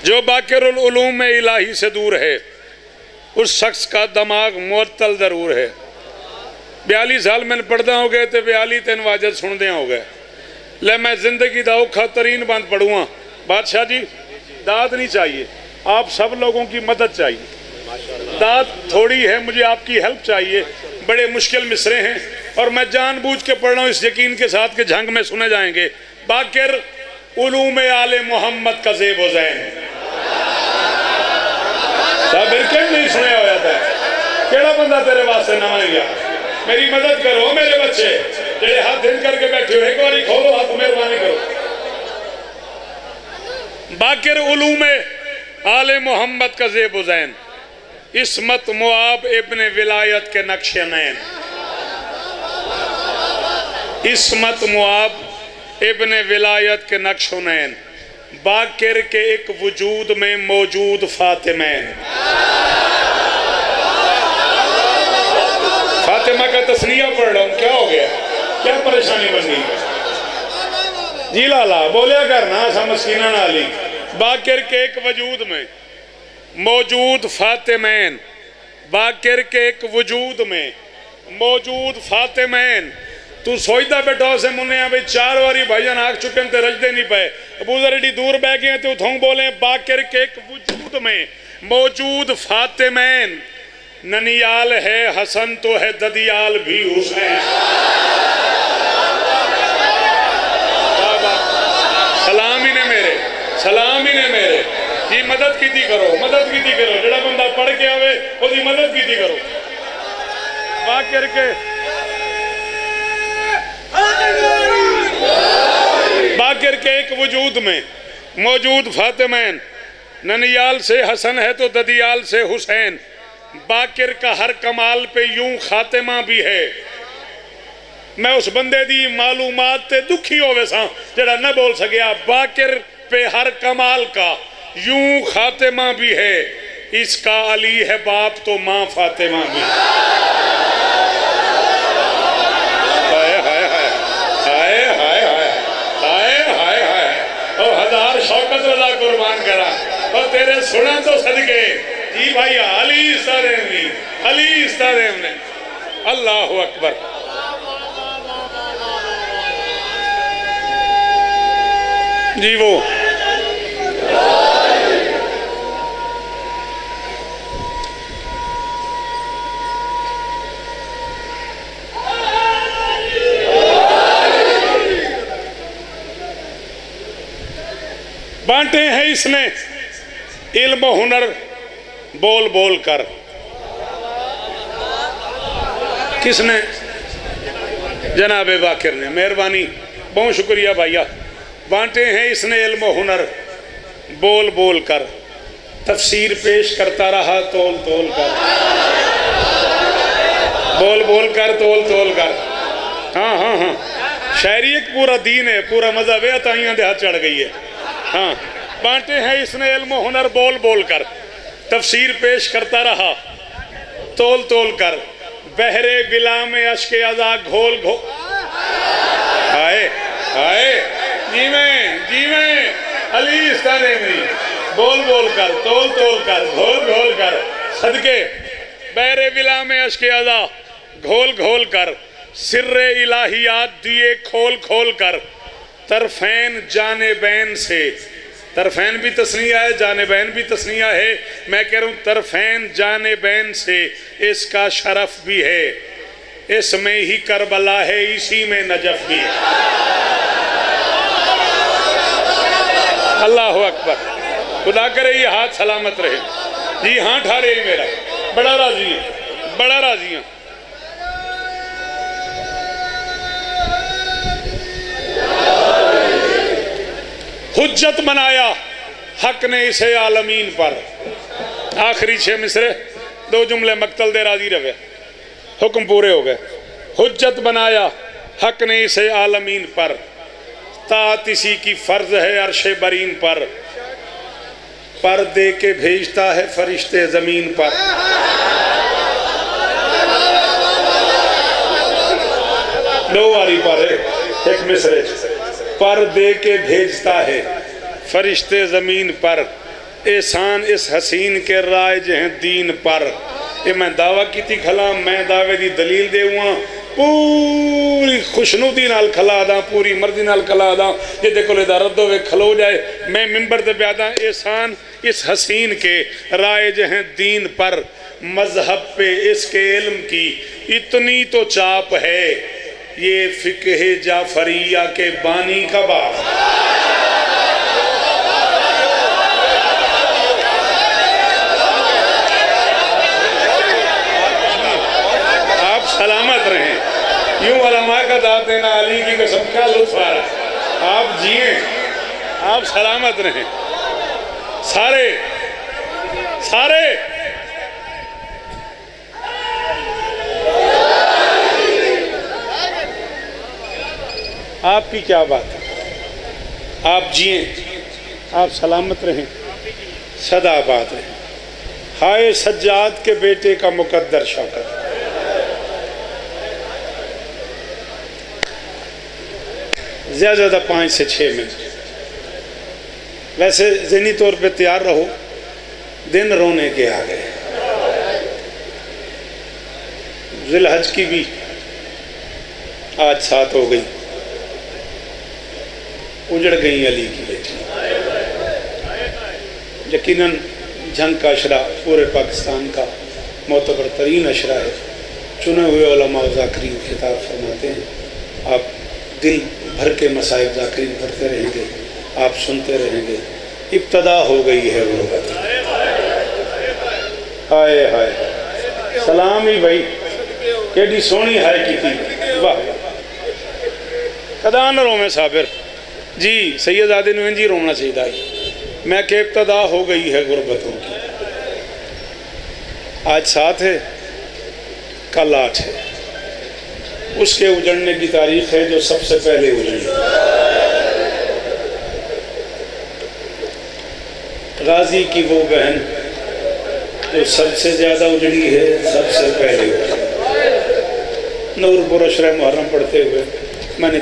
जो बाकिर उलूम में इलाही से दूर है उस शख्स का दिमाग मुअत्तल जरूर है। 42 साल मैंने पढ़दा हो गए तो 42 तेन वाजत सुनदे हो गए। ले मैं जिंदगी का औखा तरीन बंद पढ़ूँ। बादशाह जी दाद नहीं चाहिए, आप सब लोगों की मदद चाहिए। दाद थोड़ी है, मुझे आपकी हेल्प चाहिए। बड़े मुश्किल मिसरे हैं और मैं जानबूझ के पढ़ रहा हूँ इस यकीन के साथ कि झंग में सुने जाएंगे। बाकिर उलूम आले मोहम्मद का ज़ेब व ज़ैन नहीं सुने हो जाता है। केड़ा बंदा तेरे वास्ते ना गया। मेरी मदद करो मेरे बच्चे जेड़े हाथ हिल करके बैठे हो, एक बार खोलो हाथ, मेहरबानी करो। बाकिर उलूम आले मोहम्मद का ज़ेब व ज़ैन, इस्मत मुआब इब्न विलायत के नक्शे नैन। इस्मत मुआब इब्न विलायत के नक्शो नैन, बाकिर के एक वजूद में मौजूद फातिमैन। फातिमा का तस्निया पढ़ रहा हूँ, क्या हो गया, क्या परेशानी बन गई जी? लाला बोलिया करना समस्कीना नाली। बाकिर के एक वजूद में मौजूद फातिमैन, बाकिर के एक वजूद में मौजूद फातिमैन। तू सोचता बैठो से मुन्ने भाई 4 बारी भाईजान आग चुके ते रजदे नहीं पे। अबू जर एडी दूर बह गए तो उथों बोले बाकिर के एक वजूद में मौजूद फातिमैन। ननियाल है हसन तो है ददियाल भी हुसैन। सलाम ही ने मेरे, सलाम ही ने मेरे जी। मदद की करो, मदद की करो। जड़ा बंदा पढ़ के आवे उसकी मदद की करो। बाकिर के बाकिर के एक वजूद में मौजूद फातिमैन। ननियाल से हसन है तो ददियाल से हुसैन। बाकिर का हर कमाल पे यूं खातिमा भी है। मैं उस बंदे दी मालूमात ते दुखी होवे सा जड़ा न बोल सकिया। बाकिर पे हर कमाल का यूं खातिमा भी है। इसका अली है बाप तो माँ फातिमा भी। हाय हाय हाय हाय हाय हाय हाय हाय। ओ हजार शौकत रजा कुर्बान करा और तेरे सुना तो सदके जी भाई। अली इस्तादेवनी, अली इस्तादेवने। अल्लाह अकबर। जी वो बांटे हैं इसने इल्म हुनर बोल बोल कर। किसने? जनाबे बाकिर ने। मेहरबानी, बहुत शुक्रिया भैया। बांटे हैं इसने इल्म हुनर बोल बोल कर। तफसीर पेश करता रहा तोल तोल कर। बोल बोल कर, तोल तोल कर। हाँ हाँ हाँ, शायरी एक पूरा दीन है, पूरा मजहब है। अताइयां दे हाथ चढ़ गई है। हाँ, बांटे हैं इसने इल्म हुनर बोल बोल कर। तफसीर पेश करता रहा तोल तोल कर। बहरे बिला में अश्के अज़ा घोल घोल। आए आए जी में अली इस्तादेवनी। बोल बोल कर, तोल तोल कर, घोल घोल कर। सदके बहरे बिला में अश्के अज़ा घोल घोल कर। सिर्रे इलाहियात दिए खोल खोल कर। तरफैन जाने बैन से, तरफैन भी तस्निया है, जाने बैन भी तस्निया है। मैं कह रहा हूँ तरफैन जाने बैन से इसका शरफ भी है। इसमें ही करबला है, इसी में नजफ भी है। अल्लाह अकबर। खुदा करे ये हाथ सलामत रहे जी। हाँ ठारे मेरा बड़ा राजी है, बड़ा राजी है। हुज्जत बनाया हक ने इसे आलमीन पर। आखिरी 6 मिसरे 2 जुमले मक्तल दे राजी रहे, हुक्म पूरे हो गए। हुज्जत बनाया हक ने इसे आलमीन पर। तात इसी की फर्ज है अर्शे बरीन पर दे के भेजता है फरिश्ते जमीन पर। दो बारी पर एक मिसरे पर दे के भेजता है फरिश्ते ज़मीन पर। एहसान इस हसीन के राज हैं दीन पर। ये मैं दावा की थी खला, मैं दावे दी दलील दे हुआ पूरी खुशनुदी नाल खला दा, पूरी मर्जी नाल खला दा, जिदे कोले दा रद्द होवे खलो जाए। मैं मिंबर ते प्यादा एहसान इस हसीन के राइज हैं दीन पर, मजहब पे इसके इल्म की इतनी तो चाप है, ये फिक्हे जाफरिया के बानी का बाप। आप सलामत रहें, यूं उलमा का दाद देना अली की कसम का लुत्फ आ रहा। आप जिए, आप सलामत रहें। सारे सारे आपकी क्या बात है, आप जिए, आप सलामत रहें, सदा आबाद रहें। हाय सज्जाद के बेटे का मुकद्दर शौकत, ज़्यादा 5 से 6 मिनट। वैसे ज़हनी तौर पे तैयार रहो, दिन रोने के आ गए। ज़िलहज की भी आज 7 हो गई, उजड़ गई अली की बेटी। यकीनन जंग का अशरा पूरे पाकिस्तान का मोतबर तरीन अशरा है। चुने हुए उलमा ज़ाकिरीन खिताब फरमाते हैं, आप दिल भर के मसाइब ज़ाकिरीन पढ़ते रहेंगे, आप सुनते रहेंगे। इब्तदा हो गई है गुरबत। हाय हाय सलाम ही भाई, केडी सोहनी हाय की, वाह कदा न रोवे साबिर जी। सैयदादे ने इंजी रोना चाहिए। मैं के इब्तदा हो गई है गुरबतों की। आज 7 है, कल 8 है। उसके उजड़ने की तारीख है जो सबसे पहले उजड़ी। गाजी की वो बहन जो सबसे ज्यादा उजड़ी है, सबसे पहले उजड़ी। नूर बुरशर मुहर्रम पढ़ते हुए मैंने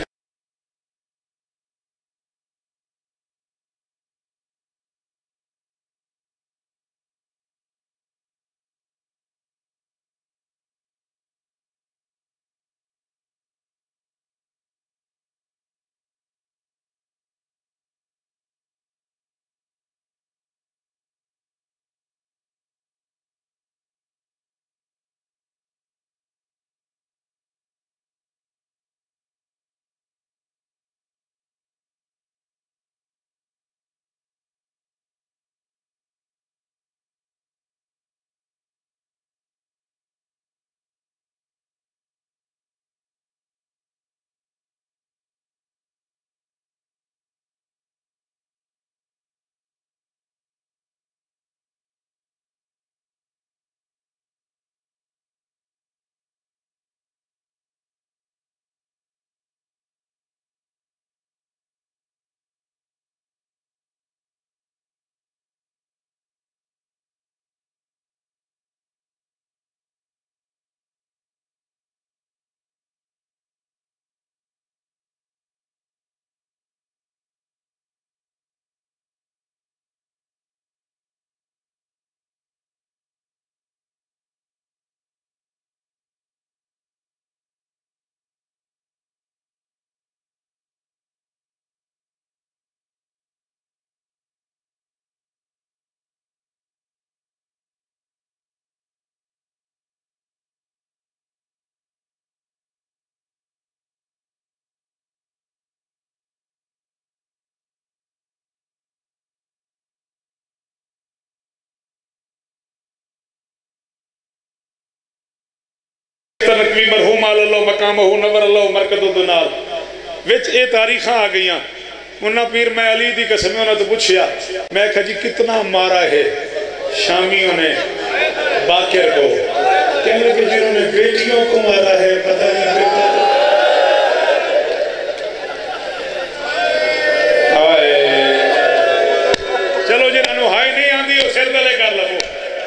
तनकवी मरहूम अल्लाह मकाम हो नवर अल्लाह मरकत दुनाल विच ये तारीखां आ गई। मुन्ना पीर मैं अली दी कसम उन्होंने तो पूछया, मैं कहा जी कितना मारा है शामियों ने बाकिर को, कहने लगे जिन्होंने बेटियों को मारा है पता नहीं बेटा। चलो जिन्होंने हाय नहीं आती वो सिर तले कर लो।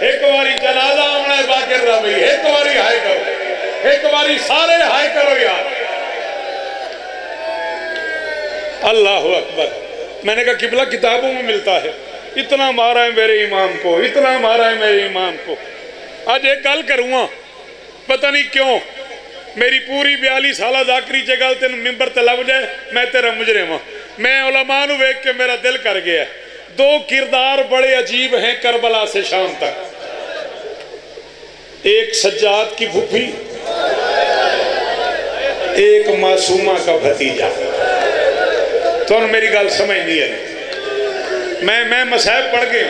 एक बारी जनाजा आना है बाकिर का भाई, एक बारी हाय करो, एक बारी सारे हाय करो यार। अल्लाह अकबर। मैंने कहा किबला किताबों में मिलता है, इतना मारा है मेरे इमाम को, इतना मारा है मेरे इमाम को। आज एक गल करूँगा, पता नहीं क्यों मेरी पूरी 42 साल जाकरी च गल तेन मिंबर ते लग जाए मैं तेरा मुजरिम हाँ। मैं उलमा नू वेख के मेरा दिल कर गया। दो किरदार बड़े अजीब हैं करबला से शाम तक। एक सज्जाद की फूफी, एक मासूमा का भतीजा। तो मेरी गल समझ नहीं आई। मैं मसाहब पढ़ गया,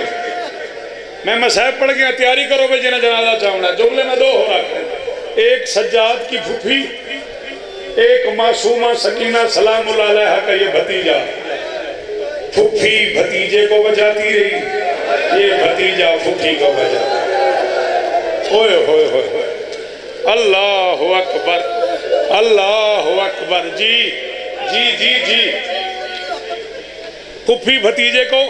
मैं मसाहब पढ़ गया। तैयारी करो भाई जिन्हें जनाजा चाहना। जुमले में दो हो रखे, एक सज्जाद की फूफी, एक मासूमा सकीना सलामुल्लाह अलैहा का ये भतीजा। फूफी भतीजे को बचाती रही, ये भतीजा फूफी को बचाता। ओए होए होए, अल्लाह अकबर, अल्लाह अकबर। जी जी जी जी। फूफी भतीजे को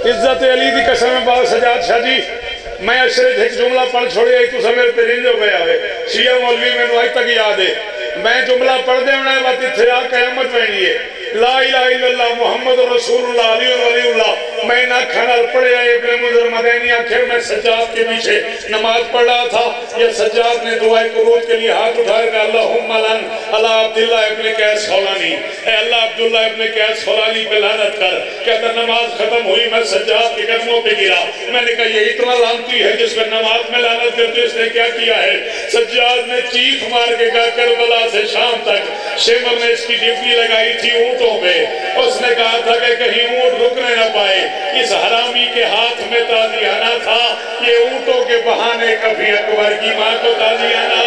इज्जत अली की कसम बाल सजाद शाह जी, मैं अशरफ एक जुमला पढ़ छोड़िया तू मेरे ते रिंज हो गया वे। शिया मौलवी मैनू अज तक याद है। मैं जुमला पढ़ देना बात इत्थे आ क़यामत पैनी है। ला इलाहा इल्लल्लाह मुहम्मद रसूलुल्लाह अली वलीउल्लाह। मैं ना खाना पढ़िया इब्ने मुज़र मदनी आखिर मैं सज्जाद के पीछे नमाज पढ़ रहा था। ये सज्जाद ने दुआए कुनूत के लिए हाथ उठाए, अल्लाहुम्मा लन अला अब्दुल्लाह इब्ने कैस खौलानी, ए अल्लाह अब्दुल्लाह इब्ने कैस खौलानी पे लानत कर। कहता नमाज खत्म हुई, मैं सज्जाद के कदमों पे गिरा। मैंने कहा ये इतना लानती है जिसमें नमाज में लानत करते, इसने क्या किया है? सज्जाद ने चीख मार के कहा करबला से शाम तक शेमर ने इसकी ड्यूटी लगाई थी ऊँटों पे। उसने कहा था कि कहीं ऊँट रुकने न पाए। इस हरामी के हाथ में ताजियाना था। ये ऊँटों के बहाने कभी अकबर की माँ को ताजियाना,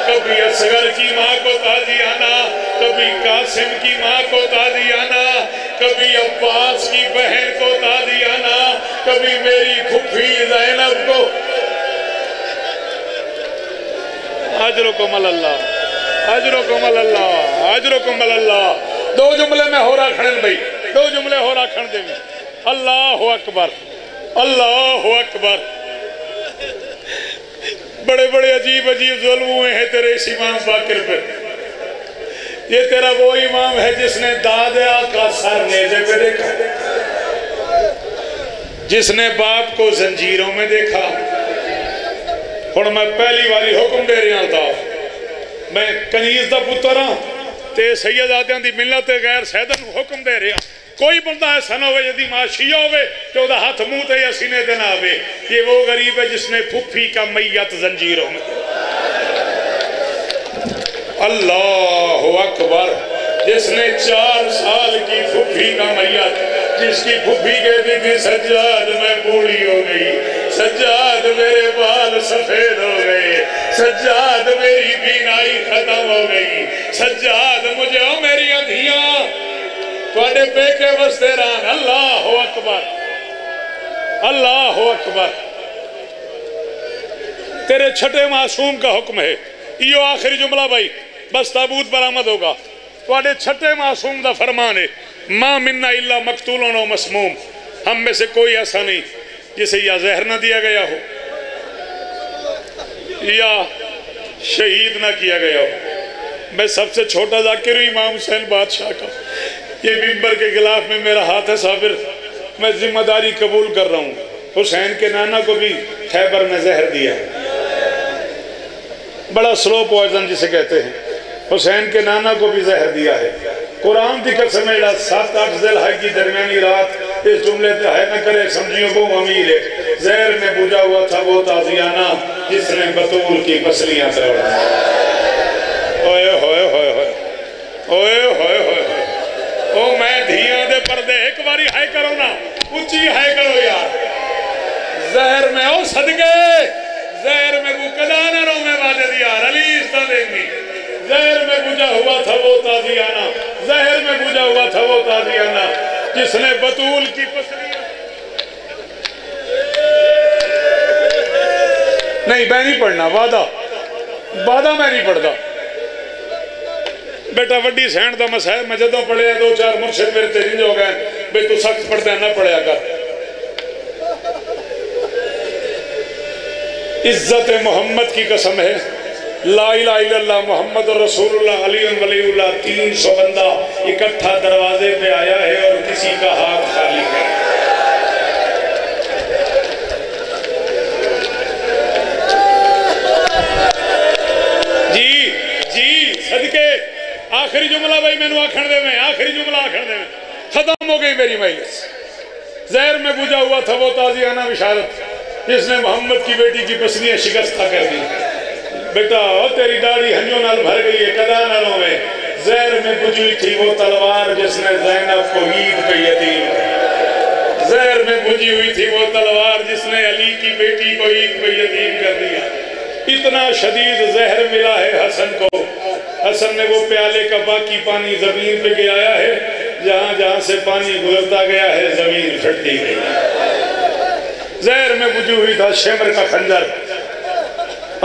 कभी असगर की माँ को ताजियाना, कभी कासिम की माँ को ताजियाना, कभी अब्बास की बहन को ताजियाना, कभी मेरी फूफी ज़ैनब को। अजरुकुम अल्लाह, अजरुकुम अल्लाह, अजरुकुम अल्लाह। दो जुमले में हो रहा खड़न भाई, दो जुमले हो रहा खड़ देवी। अल्लाह अकबर, अल्लाह अकबर। बड़े बड़े अजीब अजीब जुल्म हुए हैं तेरे इस इमाम बाकिर पे। ये तेरा वो इमाम है जिसने दादा का सर नेज़े पे देखा, जिसने बाप को जंजीरों में देखा। और मैं पहली बारी हुक्म दे रहा था, मैं कनीज का पुत्र हाँ ते सैयदादियां दी मिलत गैर सैदन हुक्म दे रहा। कोई बंदा ऐसा ना हो यदि मां शिया हो तो वह हाथ मुंह ते या सीने ते ना आवे। ये वो गरीब है जिसने फुफी का मैयत जंजीरों में। अल्लाह अकबर। जिसने 4 साल की फुफी का मैयत, जिसकी फुफी कहती थी सज्जाद मैं बूढ़ी हो गई, सज्जाद मेरे बाल सफेद हो गए, सज्जाद मेरी बीनाई खत्म हो गई, सज्जाद मुझे ओ मेरी धियां थोड़े पेके बसते रहन। अल्लाह अकबर, अल्लाह अकबर। तेरे छठे मासूम का हुक्म है। यो आखिरी जुमला भाई, बस ताबूत बरामद होगा। थोड़े छठे मासूम का फरमान है, मां मिन्ना इल्ला मकतूलन व मसमूम। हम में से कोई ऐसा नहीं जिसे या जहर ना दिया गया हो या शहीद ना किया गया हो। मैं सबसे छोटा जाकिर हूँ इमाम हुसैन बादशाह का। ये मिंबर के खिलाफ में मेरा हाथ है साबिर। मैं जिम्मेदारी कबूल कर रहा हूँ। हुसैन के नाना को भी खैबर में जहर दिया, बड़ा स्लो पॉइजन जिसे कहते हैं। हुसैन के नाना को भी जहर दिया है। कुरान की कसम 7-8 ज़िलहज की दरमियानी रात इस जुमले से है न करे समझियो वो अमीर है। जहर में बुझा हुआ था वो ताजियाना जिसने बतूल की पसलियां तोड़ा। ओए होए होए होए, ओए होए होए। ओ मैं धियां दे पर्दे एक बारी हाय करो ना, ऊंची हाय करो यार। जहर में ओ सदके, जहर में वो कदाना रो में वादे यार अली इस्ता देंगी। जहर में बुझा हुआ था वो ताजियाना, जहर में बुझा हुआ था वो ताजियाना जिसने बतूल की पसलियां। नहीं मैं नहीं पढ़ना, वादा वादा मैं नहीं पढ़ता बेटा। वड्डी सैन का मसला मैं जो पढ़िया 2-4 मुर्शिद मेरे तेज हो गए भाई तू सख्त पढ़ता है ना पढ़िया कर। इज्जत मोहम्मद की कसम है, ला इलाहा इल्लल्लाह मुहम्मद रसूलुल्लाह अली वलीउल्लाह 300 बंदा इकट्ठा दरवाजे पे आया है और किसी का हाथ खाली है। मैंने आखण दे में आखिरी जुमला आखण दे में खत्म हो गई मेरी मजलिस। जहर में बुझा हुआ था वो ताजियाना बिशारत जिसने मोहम्मद की बेटी की पसलियां शिकस्ता कर दी। बेटा तेरी दाढ़ी हंजों नाल भर गई है कदा नालों में। जहर में बुझी थी वो तलवार जिसने ज़ैनब को ईद पे यतीम। जहर में बुझी हुई थी वो तलवार जिसने अली की बेटी को ईद पे यतीम कर दिया। इतना शदीद जहर मिला है हसन को। हसन ने वो प्याले का बाकी पानी जमीन पे गिराया है। जहां जहां से पानी गुजरता गया है जमीन फटती गई। जहर में बुझी हुई था शेमर का खंजर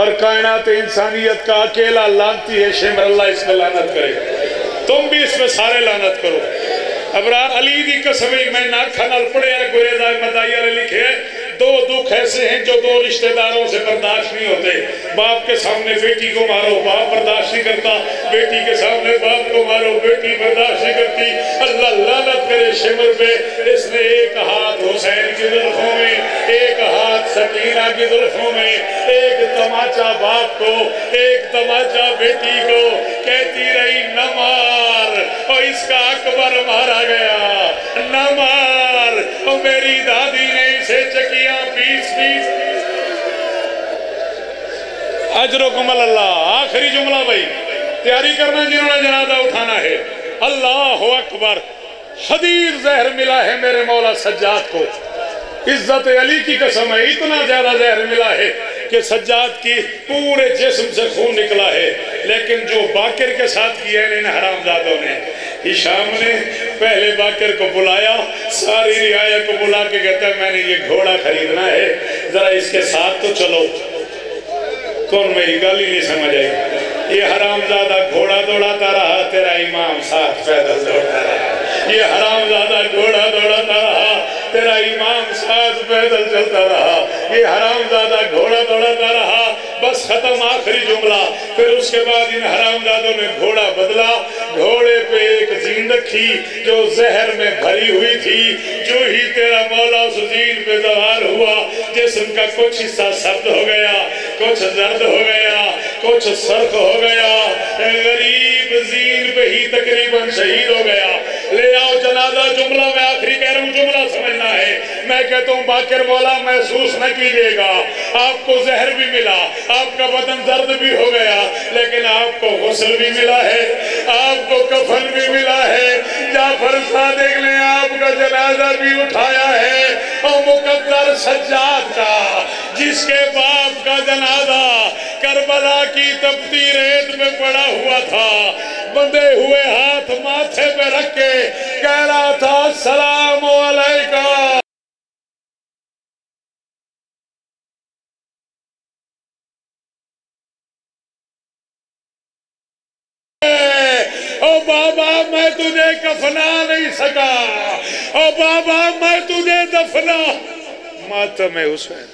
और कायनात इंसानियत का अकेला लानती है शेमर। अल्लाह इस पे लानत करे, तुम भी इसमें सारे लानत करो। अबरार अली दी कसम मैं नाखा नाल पढ़िया गुरेजा मदाइया ने लिखे दो दुख ऐसे हैं जो दो रिश्तेदारों से बर्दाश्त नहीं होते। बाप के सामने बेटी को मारो, बाप बर्दाश्त नहीं करता। बेटी के सामने बाप को मारो, बेटी बर्दाश्त नहीं करती। अल्लाह लानत करे शिमर पे। इसने एक हाथ हुसैन की जुल्फों में, एक हाथ सकीना की जुल्फों में, एक तमाचा बाप को, एक तमाचा बेटी को। कहती रही न मार, और इसका अकबर मारा गया। न मार, और मेरी दादी ने इसे चकिया पीस पीस। अजरुकुम अल्लाह। आखिरी जुमला भाई तैयारी करना जिन्होंने जनाजा उठाना है। अल्लाह अकबर। शदीद जहर मिला है मेरे मौला सज्जाद को। इज्जत अली की कसम है इतना ज्यादा जहर मिला है कि सज्जाद की पूरे जिस्म से खून निकला है। लेकिन जो बाकिर के साथ किया है इन हरामजादों ने। हिशाम ने पहले बाकिर को बुलाया, सारी रियाया को बुला के कहता है मैंने ये घोड़ा खरीदना है, जरा इसके साथ तो चलो। कौन मेरी गाली नहीं समझ आई। ये हरामजादा घोड़ा दौड़ाता रहा, तेरा इमाम साथ पैदल दौड़ता रहा। ये हरामजादा घोड़ा दौड़ाता रहा, तेरा इमाम साथ पैदल चलता रहा। ये हरामजादा घोड़ा दौड़ाता रहा। बस खत्म आखिरी जुमला। फिर उसके बाद इन हरामजादों ने घोड़ा बदला। घोड़े पे एक जीन रखी जो जहर में भरी हुई थी। जो ही तेरा मौला उस जीन पे सवार हुआ जिसम का कुछ हिस्सा शब्द हो गया, कुछ दर्द हो गया, कुछ सर्क हो गया। गरीब जीन पे ही तकरीबन शहीद हो गया। ले आओ जनाजा। जुमला मैं आखिरी कह रहा हूँ, जुमला समझना है। मैं कहता हूँ बाकिर मौला महसूस न कीजिएगा, आपको जहर भी मिला, आपका बदन दर्द भी हो गया, लेकिन आपको गुस्ल भी मिला है, आपको कफन भी मिला है। जाफर सादिक ने आपका जनाजा भी उठाया है। और मुकद्दर सज्जाद का जिसके बाप का जनाजा करबला की तपती रेत में पड़ा हुआ था, बंधे हुए हाथ माथे पे रख के कह रहा था सलाम अलैका। ओ बाबा मैं तुझे कफना नहीं सका, ओ बाबा मैं तुझे दफना। मातम है हुसैन।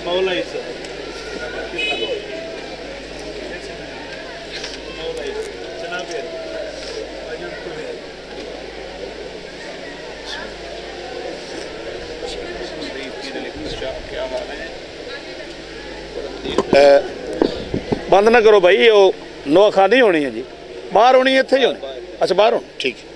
मौला बंद ना करो भाई, वो नोखा नहीं होनी है जी, बाहर होनी है, इत्थे ही होनी। अच्छा बाहर हो, ठीक है।